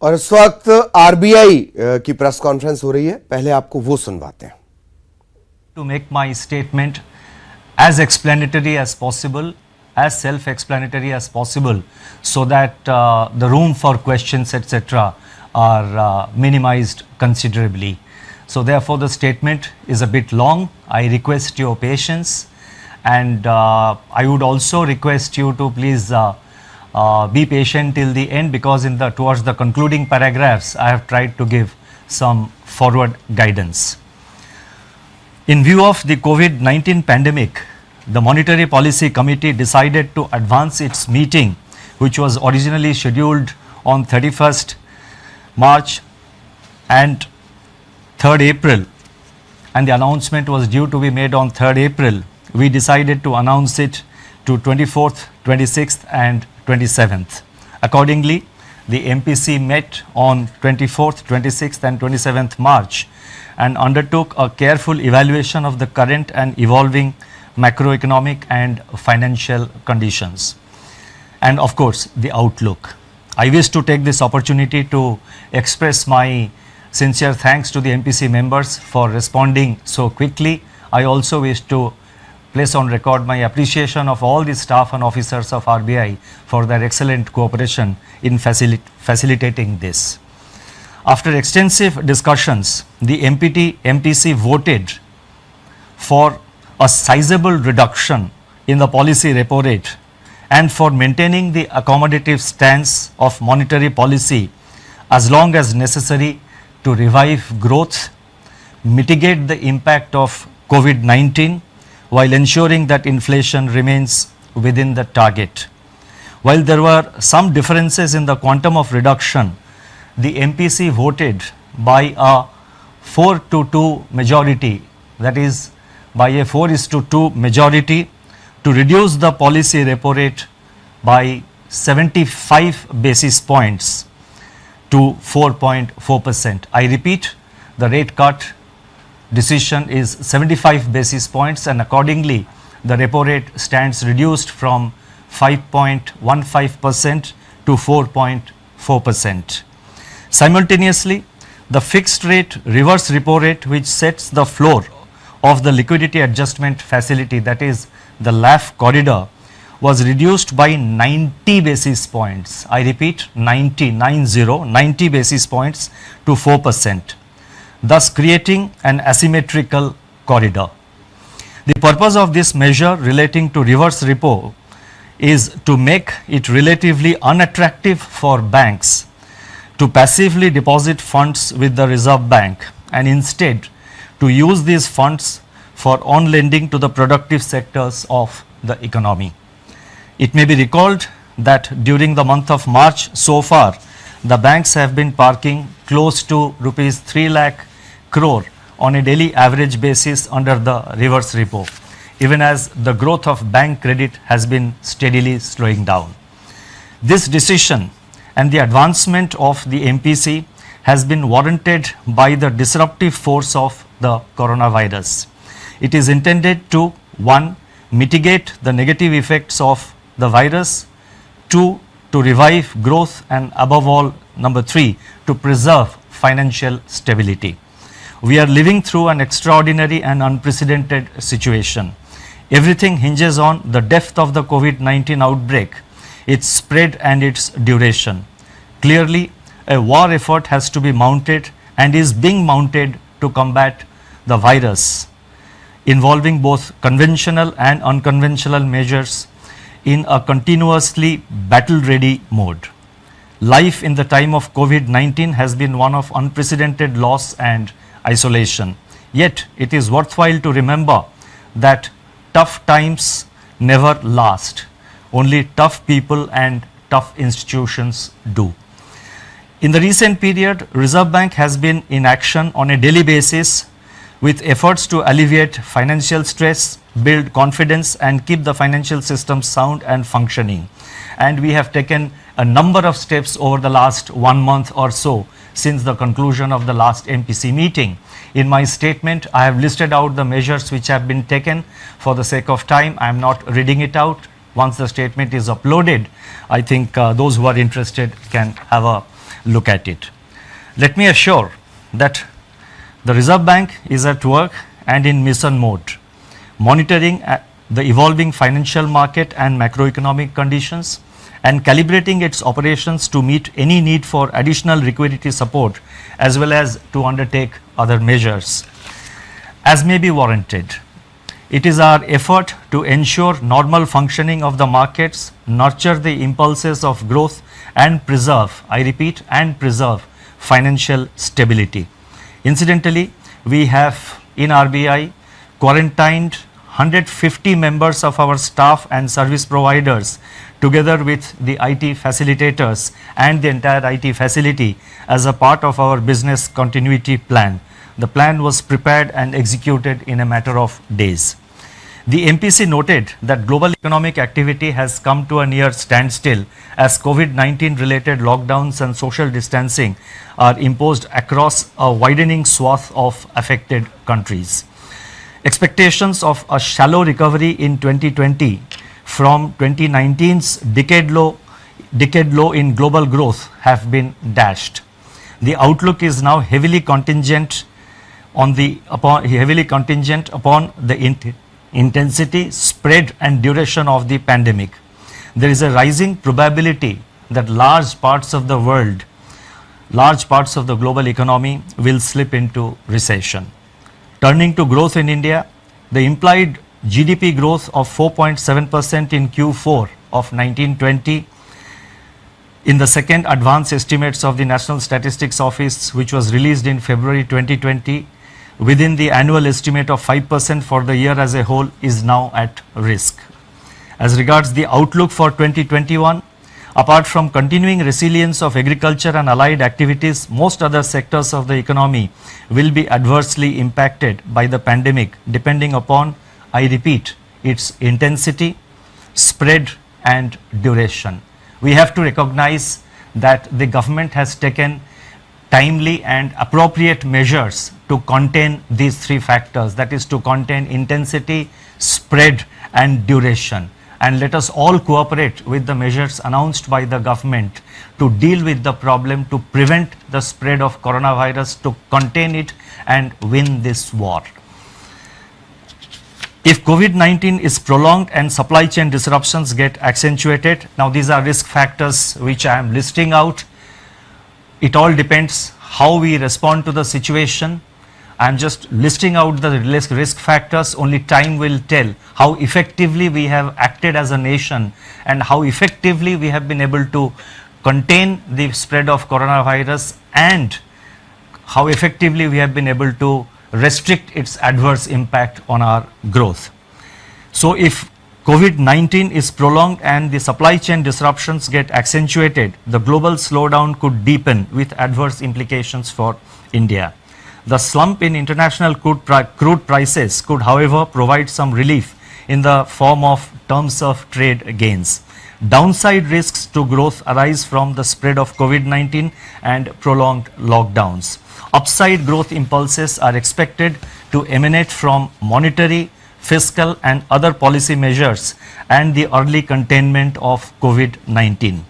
और इस वक्त आरबीआई की प्रेस कॉन्फ्रेंस हो रही है, पहले आपको वो सुनवाते हैं। To make my statement as explanatory as possible, as self-explanatory as possible, so that the room for questions, etc., are minimized considerably. So therefore, the statement is a bit long. I request your patience, and I would also request you to please be patient till the end, because towards the concluding paragraphs, I have tried to give some forward guidance. In view of the COVID-19 pandemic, the Monetary Policy Committee decided to advance its meeting, which was originally scheduled on 31st March and 3rd April, and the announcement was due to be made on 3rd April. We decided to announce it to 24th, 26th and 27th. Accordingly, the MPC met on 24th, 26th and 27th March and undertook a careful evaluation of the current and evolving macroeconomic and financial conditions, and of course the outlook. I wish to take this opportunity to express my sincere thanks to the MPC members for responding so quickly. I also wish to place on record my appreciation of all the staff and officers of RBI for their excellent cooperation in facilitating this. After extensive discussions, the MPC voted for a sizable reduction in the policy repo rate and for maintaining the accommodative stance of monetary policy as long as necessary to revive growth, mitigate the impact of COVID-19 while ensuring that inflation remains within the target. While there were some differences in the quantum of reduction, the MPC voted by a 4-2 majority, that is by a 4:2 majority, to reduce the policy repo rate by 75 basis points to 4.4%. I repeat, the rate cut decision is 75 basis points, and accordingly the repo rate stands reduced from 5.15% to 4.4%. Simultaneously, the fixed rate reverse repo rate, which sets the floor of the liquidity adjustment facility, that is the LAF corridor, was reduced by 90 basis points. I repeat, 90 basis points to 4%, thus creating an asymmetrical corridor. The purpose of this measure relating to reverse repo is to make it relatively unattractive for banks to passively deposit funds with the Reserve Bank, and instead to use these funds for on-lending to the productive sectors of the economy. It may be recalled that during the month of March so far, the banks have been parking close to rupees 3 lakh crore on a daily average basis under the reverse repo, even as the growth of bank credit has been steadily slowing down. This decision and the advancement of the MPC has been warranted by the disruptive force of the coronavirus. It is intended to 1. Mitigate the negative effects of the virus, 2. To revive growth, and above all, number 3, to preserve financial stability. We are living through an extraordinary and unprecedented situation. Everything hinges on the depth of the COVID-19 outbreak, its spread and its duration. Clearly, a war effort has to be mounted and is being mounted to combat the virus, involving both conventional and unconventional measures in a continuously battle-ready mode. Life in the time of COVID-19 has been one of unprecedented loss and isolation. Yet, it is worthwhile to remember that tough times never last. Only tough people and tough institutions do. In the recent period, Reserve Bank has been in action on a daily basis with efforts to alleviate financial stress, build confidence and keep the financial system sound and functioning. And we have taken a number of steps over the last 1 month or so since the conclusion of the last MPC meeting. In my statement, I have listed out the measures which have been taken. For the sake of time, I am not reading it out. Once the statement is uploaded, I think those who are interested can have a look at it. Let me assure that the Reserve Bank is at work and in mission mode, monitoring the evolving financial market and macroeconomic conditions and calibrating its operations to meet any need for additional liquidity support as well as to undertake other measures as may be warranted. It is our effort to ensure normal functioning of the markets, nurture the impulses of growth and preserve, I repeat, and preserve financial stability. Incidentally, we have in RBI quarantined 150 members of our staff and service providers together with the IT facilitators and the entire IT facility as a part of our business continuity plan. The plan was prepared and executed in a matter of days. The MPC noted that global economic activity has come to a near standstill as COVID-19 related lockdowns and social distancing are imposed across a widening swath of affected countries. Expectations of a shallow recovery in 2020 from 2019's decade low in global growth have been dashed. The outlook is now heavily contingent upon the intensity, spread and duration of the pandemic. There is a rising probability that large parts of the global economy will slip into recession. Turning to growth in India, the implied GDP growth of 4.7% in Q4 of 1920 in the second advance estimates of the National Statistics Office, which was released in February 2020, within the annual estimate of 5% for the year as a whole, is now at risk. As regards the outlook for 2021, apart from continuing resilience of agriculture and allied activities, most other sectors of the economy will be adversely impacted by the pandemic, depending upon, I repeat, its intensity, spread and duration. We have to recognize that the government has taken timely and appropriate measures to contain these three factors, that is to contain intensity, spread and duration. And let us all cooperate with the measures announced by the government to deal with the problem, to prevent the spread of coronavirus, to contain it and win this war. If COVID-19 is prolonged and supply chain disruptions get accentuated, now these are risk factors which I am listing out. It all depends how we respond to the situation. I am just listing out the risk factors. Only time will tell how effectively we have acted as a nation and how effectively we have been able to contain the spread of coronavirus and how effectively we have been able to restrict its adverse impact on our growth. So if COVID-19 is prolonged and the supply chain disruptions get accentuated, the global slowdown could deepen with adverse implications for India. The slump in international crude prices could, however, provide some relief in the form of terms of trade gains. Downside risks to growth arise from the spread of COVID-19 and prolonged lockdowns. Upside growth impulses are expected to emanate from monetary, fiscal and other policy measures and the early containment of COVID-19.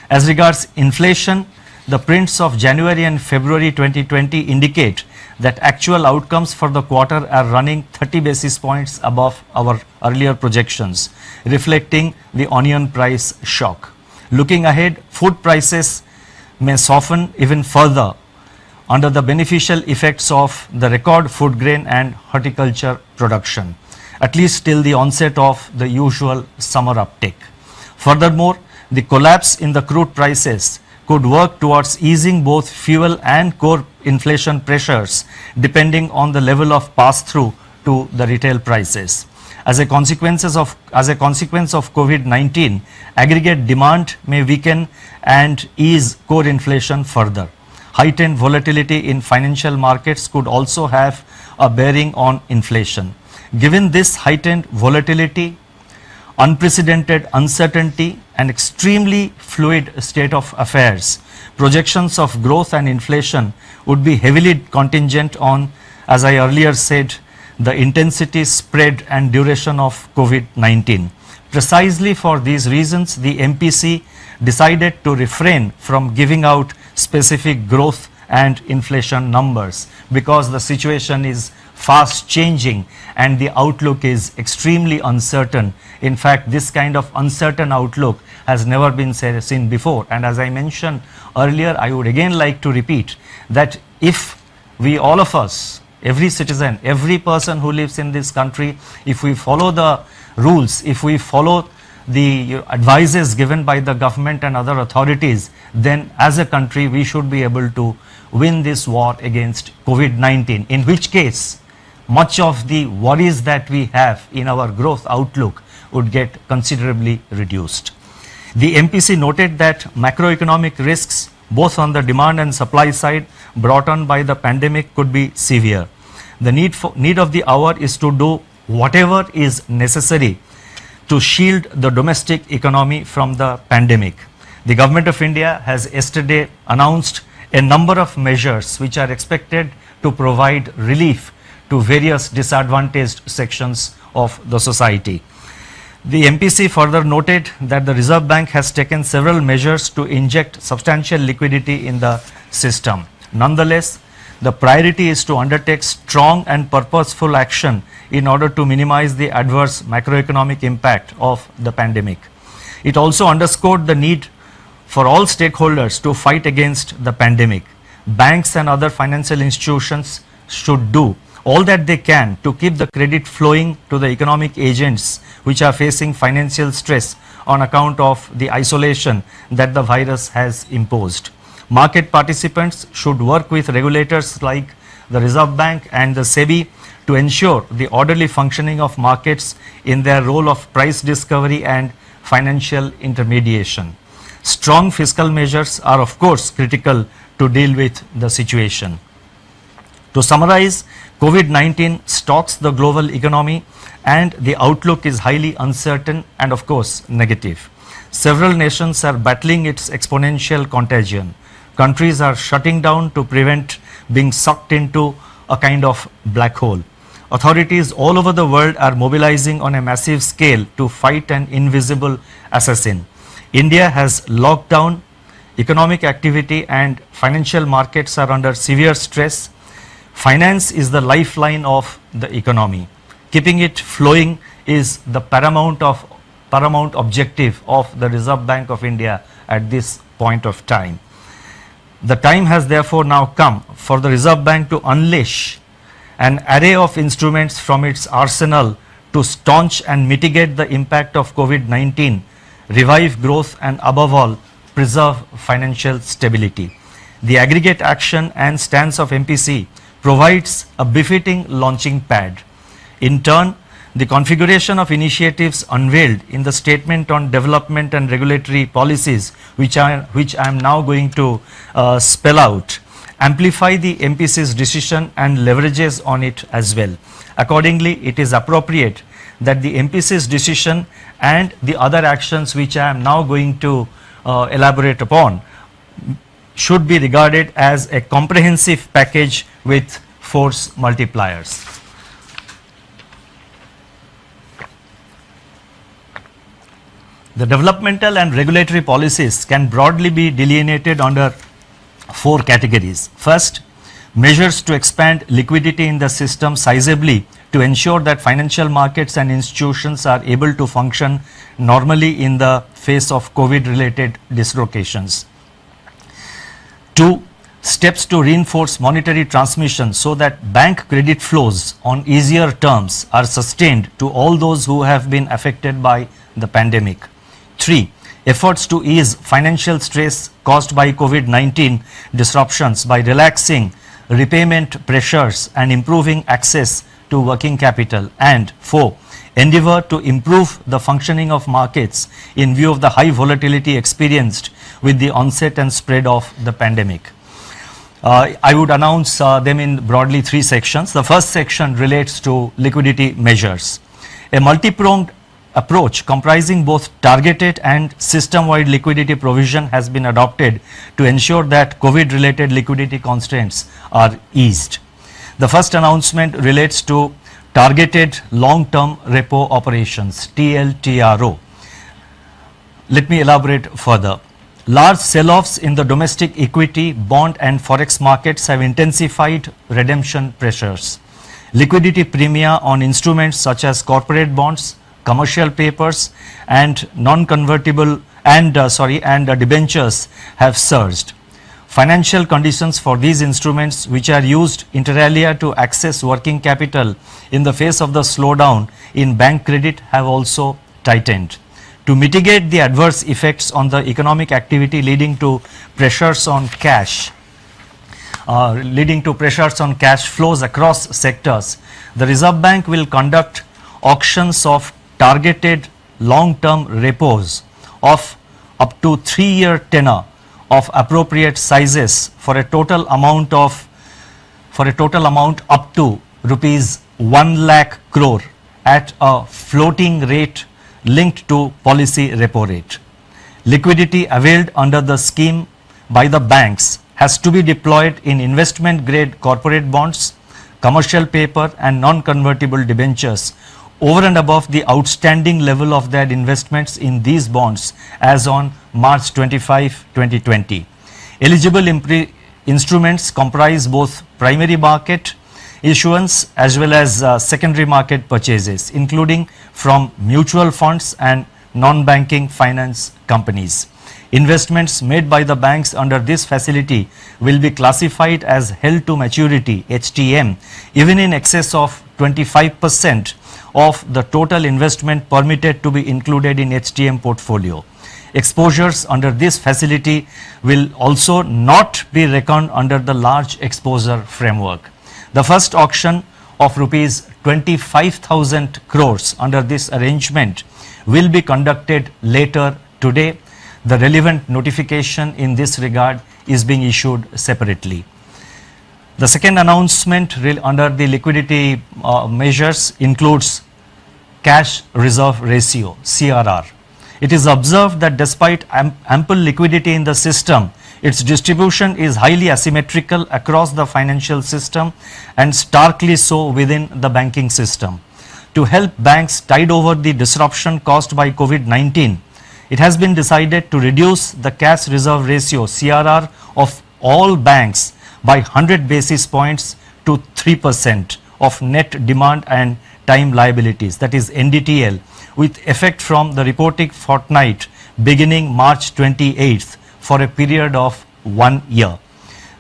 As regards inflation, the prints of January and February 2020 indicate that actual outcomes for the quarter are running 30 basis points above our earlier projections, reflecting the onion price shock. Looking ahead, food prices may soften even further under the beneficial effects of the record food grain and horticulture production, at least till the onset of the usual summer uptake. Furthermore, the collapse in the crude prices could work towards easing both fuel and core inflation pressures depending on the level of pass-through to the retail prices. As a consequence of COVID-19, aggregate demand may weaken and ease core inflation further. Heightened volatility in financial markets could also have a bearing on inflation. Given this heightened volatility, unprecedented uncertainty and extremely fluid state of affairs, projections of growth and inflation would be heavily contingent on, as I earlier said, the intensity, spread and duration of COVID-19. Precisely for these reasons, the MPC decided to refrain from giving out specific growth and inflation numbers because the situation is fast changing and the outlook is extremely uncertain. In fact, this kind of uncertain outlook has never been seen before. And as I mentioned earlier, I would again like to repeat that if we, all of us, every citizen, every person who lives in this country, if we follow the rules, if we follow the advices given by the government and other authorities, then as a country we should be able to win this war against COVID-19, in which case much of the worries that we have in our growth outlook would get considerably reduced. The MPC noted that macroeconomic risks both on the demand and supply side brought on by the pandemic could be severe. The need of the hour is to do whatever is necessary to shield the domestic economy from the pandemic. The Government of India has yesterday announced a number of measures which are expected to provide relief to various disadvantaged sections of the society. The MPC further noted that the Reserve Bank has taken several measures to inject substantial liquidity in the system. Nonetheless, the priority is to undertake strong and purposeful action in order to minimize the adverse macroeconomic impact of the pandemic. It also underscored the need for all stakeholders to fight against the pandemic. Banks and other financial institutions should do all that they can to keep the credit flowing to the economic agents which are facing financial stress on account of the isolation that the virus has imposed. Market participants should work with regulators like the Reserve Bank and the SEBI to ensure the orderly functioning of markets in their role of price discovery and financial intermediation. Strong fiscal measures are of course critical to deal with the situation. To summarize, COVID-19 stalks the global economy and the outlook is highly uncertain and of course negative. Several nations are battling its exponential contagion. Countries are shutting down to prevent being sucked into a kind of black hole. Authorities all over the world are mobilizing on a massive scale to fight an invisible assassin. India has locked down economic activity and financial markets are under severe stress. Finance is the lifeline of the economy. Keeping it flowing is the paramount objective of the Reserve Bank of India at this point of time. The time has therefore now come for the Reserve Bank to unleash an array of instruments from its arsenal to staunch and mitigate the impact of COVID-19, revive growth and above all preserve financial stability. The aggregate action and stance of MPC provides a befitting launching pad. In turn, the configuration of initiatives unveiled in the statement on development and regulatory policies, which I am now going to spell out, amplify the MPC's decision and leverages on it as well. Accordingly, it is appropriate that the MPC's decision and the other actions which I am now going to elaborate upon should be regarded as a comprehensive package with force multipliers. The developmental and regulatory policies can broadly be delineated under 4 categories. First, measures to expand liquidity in the system sizably to ensure that financial markets and institutions are able to function normally in the face of COVID-related dislocations. 2. Steps to reinforce monetary transmission so that bank credit flows on easier terms are sustained to all those who have been affected by the pandemic. 3. Efforts to ease financial stress caused by COVID-19 disruptions by relaxing repayment pressures and improving access to working capital. And 4. Endeavor to improve the functioning of markets in view of the high volatility experienced with the onset and spread of the pandemic. I would announce them in broadly 3 sections. The first section relates to liquidity measures. A multi-pronged approach comprising both targeted and system-wide liquidity provision has been adopted to ensure that COVID-related liquidity constraints are eased. The first announcement relates to targeted long-term repo operations, TLTRO. Let me elaborate further. Large sell-offs in the domestic equity, bond and forex markets have intensified redemption pressures. Liquidity premia on instruments such as corporate bonds, commercial papers and non-convertible and debentures have surged. Financial conditions for these instruments, which are used inter alia to access working capital in the face of the slowdown in bank credit, have also tightened. To mitigate the adverse effects on the economic activity leading to pressures on cash flows across sectors, the Reserve Bank will conduct auctions of targeted long-term repos of up to 3-year tenor of appropriate sizes for a total amount up to rupees 1 lakh crore at a floating rate linked to policy repo rate. Liquidity availed under the scheme by the banks has to be deployed in investment grade corporate bonds, commercial paper and non-convertible debentures over and above the outstanding level of their investments in these bonds as on March 25, 2020. Eligible instruments comprise both primary market issuance as well as secondary market purchases, including from mutual funds and non-banking finance companies. Investments made by the banks under this facility will be classified as held to maturity HTM even in excess of 25% of the total investment permitted to be included in HTM portfolio. Exposures under this facility will also not be reckoned under the large exposure framework. The first auction of rupees 25,000 crores under this arrangement will be conducted later today. The relevant notification in this regard is being issued separately. The second announcement under the liquidity measures includes cash reserve ratio, CRR. It is observed that despite ample liquidity in the system, its distribution is highly asymmetrical across the financial system and starkly so within the banking system. To help banks tide over the disruption caused by COVID-19, it has been decided to reduce the cash reserve ratio, CRR, of all banks by 100 basis points to 3% of net demand and time liabilities, that is NDTL, with effect from the reporting fortnight beginning March 28th for a period of 1 year.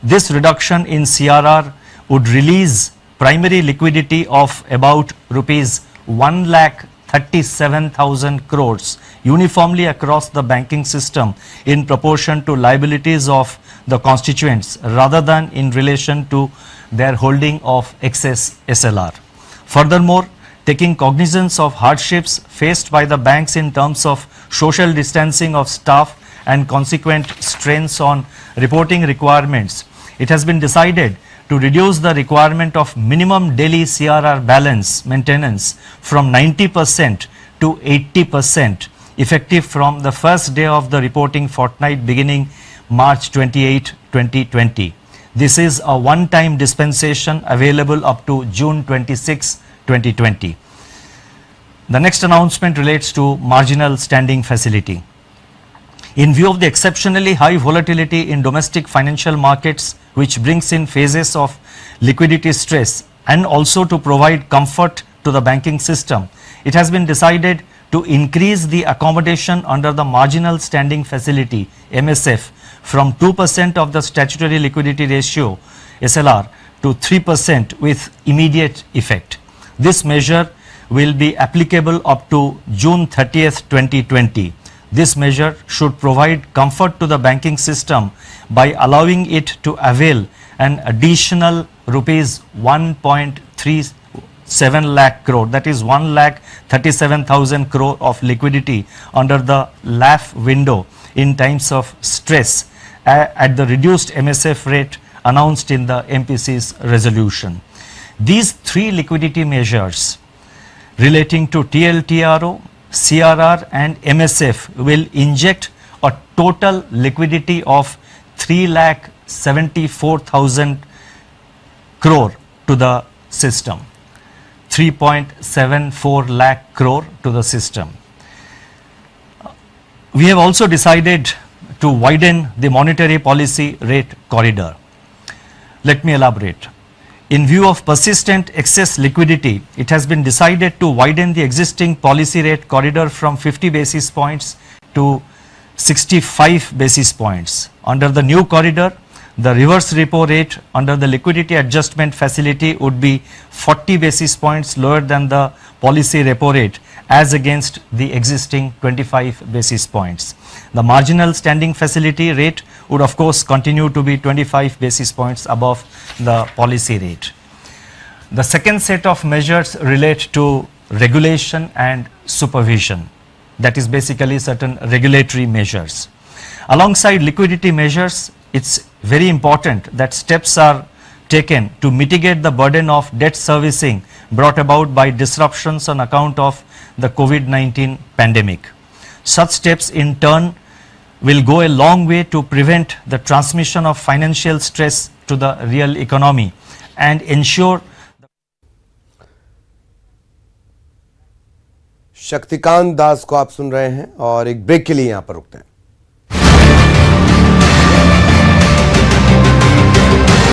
This reduction in CRR would release primary liquidity of about rupees 1,37,000 crores uniformly across the banking system in proportion to liabilities of the constituents rather than in relation to their holding of excess SLR. Furthermore, taking cognizance of hardships faced by the banks in terms of social distancing of staff and consequent strains on reporting requirements, it has been decided to reduce the requirement of minimum daily CRR balance maintenance from 90% to 80% effective from the first day of the reporting fortnight beginning March 28, 2020. This is a one-time dispensation available up to June 26, 2020. The next announcement relates to marginal standing facility. In view of the exceptionally high volatility in domestic financial markets, which brings in phases of liquidity stress, and also to provide comfort to the banking system, it has been decided to increase the accommodation under the marginal standing facility MSF from 2% of the statutory liquidity ratio SLR to 3% with immediate effect. This measure will be applicable up to June 30th, 2020. This measure should provide comfort to the banking system by allowing it to avail an additional rupees 1.37 lakh crore, that is 1,37,000 crore of liquidity under the LAF window in times of stress at the reduced MSF rate announced in the MPC's resolution. These three liquidity measures relating to TLTRO, CRR and MSF will inject a total liquidity of 3,74,000 crore to the system, 3.74 lakh crore to the system. We have also decided to widen the monetary policy rate corridor. Let me elaborate. In view of persistent excess liquidity, it has been decided to widen the existing policy rate corridor from 50 basis points to 65 basis points. Under the new corridor, the reverse repo rate under the liquidity adjustment facility would be 40 basis points lower than the policy repo rate as against the existing 25 basis points. The marginal standing facility rate would of course continue to be 25 basis points above the policy rate. The second set of measures relate to regulation and supervision. That is basically certain regulatory measures. Alongside liquidity measures, it's very important that steps are taken to mitigate the burden of debt servicing brought about by disruptions on account of the COVID-19 pandemic. Such steps in turn will go a long way to prevent the transmission of financial stress to the real economy and ensure Shaktikanta Das को आप सुन रहे हैं और एक break के लिए यहां पर रुकते हैं।